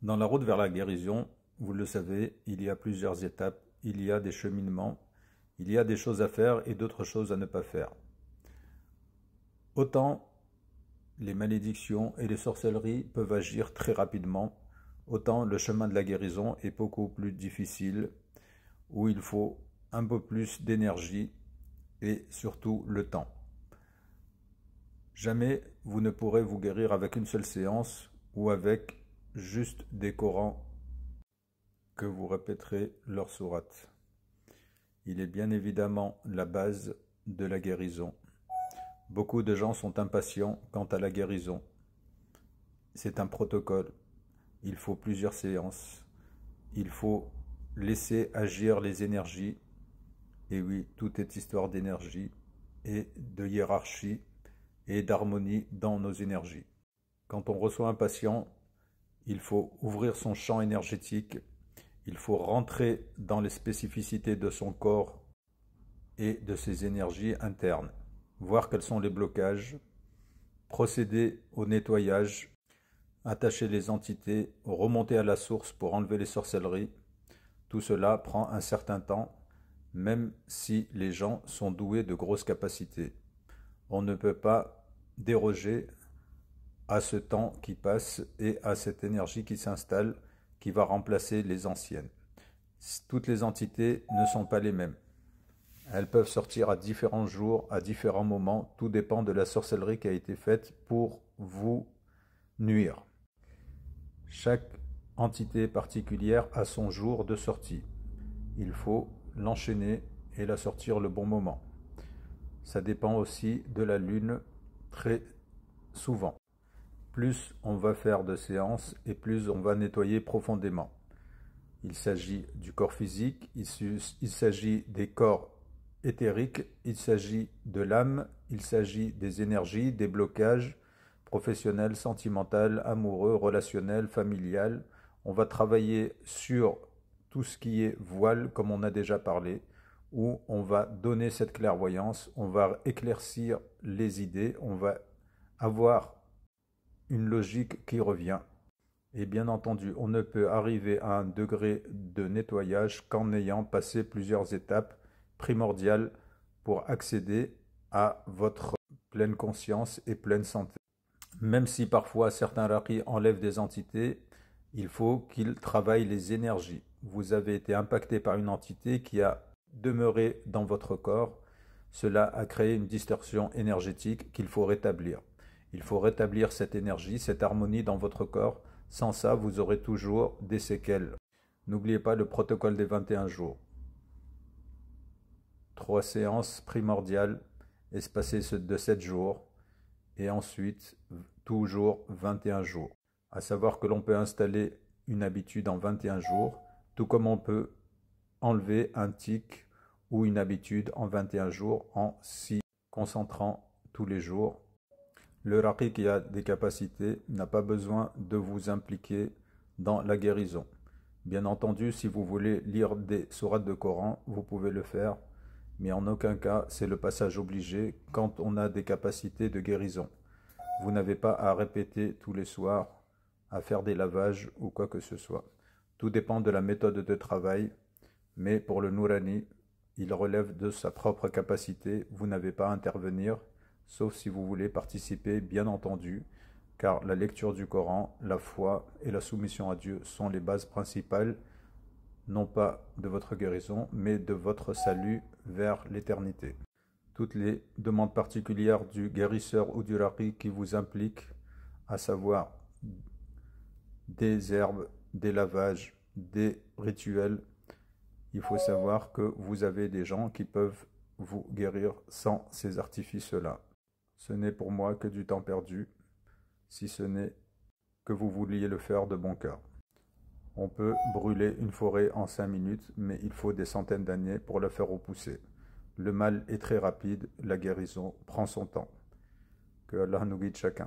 Dans la route vers la guérison, vous le savez, il y a plusieurs étapes, il y a des cheminements, il y a des choses à faire et d'autres choses à ne pas faire. Autant les malédictions et les sorcelleries peuvent agir très rapidement, autant le chemin de la guérison est beaucoup plus difficile, où il faut un peu plus d'énergie et surtout le temps. Jamais vous ne pourrez vous guérir avec une seule séance ou avec juste des Corans que vous répéterez leur sourate. Il est bien évidemment la base de la guérison. Beaucoup de gens sont impatients quant à la guérison. C'est un protocole. Il faut plusieurs séances. Il faut laisser agir les énergies. Et oui, tout est histoire d'énergie et de hiérarchie et d'harmonie dans nos énergies. Quand on reçoit un patient, il faut ouvrir son champ énergétique, il faut rentrer dans les spécificités de son corps et de ses énergies internes, voir quels sont les blocages, procéder au nettoyage, attacher les entités, remonter à la source pour enlever les sorcelleries. Tout cela prend un certain temps, même si les gens sont doués de grosses capacités. On ne peut pas déroger à ce temps qui passe et à cette énergie qui s'installe, qui va remplacer les anciennes. Toutes les entités ne sont pas les mêmes. Elles peuvent sortir à différents jours, à différents moments. Tout dépend de la sorcellerie qui a été faite pour vous nuire. Chaque entité particulière a son jour de sortie. Il faut l'enchaîner et la sortir le bon moment. Ça dépend aussi de la lune très souvent. Plus on va faire de séances et plus on va nettoyer profondément. Il s'agit du corps physique, il s'agit des corps éthériques, il s'agit de l'âme, il s'agit des énergies, des blocages professionnels, sentimentaux, amoureux, relationnels, familial. On va travailler sur tout ce qui est voile, comme on a déjà parlé, où on va donner cette clairvoyance, on va éclaircir les idées, on va avoir une logique qui revient. Et bien entendu, on ne peut arriver à un degré de nettoyage qu'en ayant passé plusieurs étapes primordiales pour accéder à votre pleine conscience et pleine santé. Même si parfois certains raqis enlèvent des entités, il faut qu'ils travaillent les énergies. Vous avez été impacté par une entité qui a demeuré dans votre corps. Cela a créé une distorsion énergétique qu'il faut rétablir. Il faut rétablir cette énergie, cette harmonie dans votre corps. Sans ça, vous aurez toujours des séquelles. N'oubliez pas le protocole des 21 jours. 3 séances primordiales espacées de 7 jours. Et ensuite, toujours 21 jours. À savoir que l'on peut installer une habitude en 21 jours, tout comme on peut enlever un tic ou une habitude en 21 jours en s'y concentrant tous les jours. Le raqi qui a des capacités n'a pas besoin de vous impliquer dans la guérison. Bien entendu, si vous voulez lire des sourates de Coran, vous pouvez le faire, mais en aucun cas c'est le passage obligé quand on a des capacités de guérison. Vous n'avez pas à répéter tous les soirs, à faire des lavages ou quoi que ce soit. Tout dépend de la méthode de travail, mais pour le Nourani, il relève de sa propre capacité. Vous n'avez pas à intervenir, sauf si vous voulez participer, bien entendu, car la lecture du Coran, la foi et la soumission à Dieu sont les bases principales, non pas de votre guérison, mais de votre salut vers l'éternité. Toutes les demandes particulières du guérisseur ou du raqi qui vous impliquent, à savoir des herbes, des lavages, des rituels, il faut savoir que vous avez des gens qui peuvent vous guérir sans ces artifices-là. Ce n'est pour moi que du temps perdu, si ce n'est que vous vouliez le faire de bon cœur. On peut brûler une forêt en 5 minutes, mais il faut des centaines d'années pour la faire repousser. Le mal est très rapide, la guérison prend son temps. Que Allah nous guide chacun.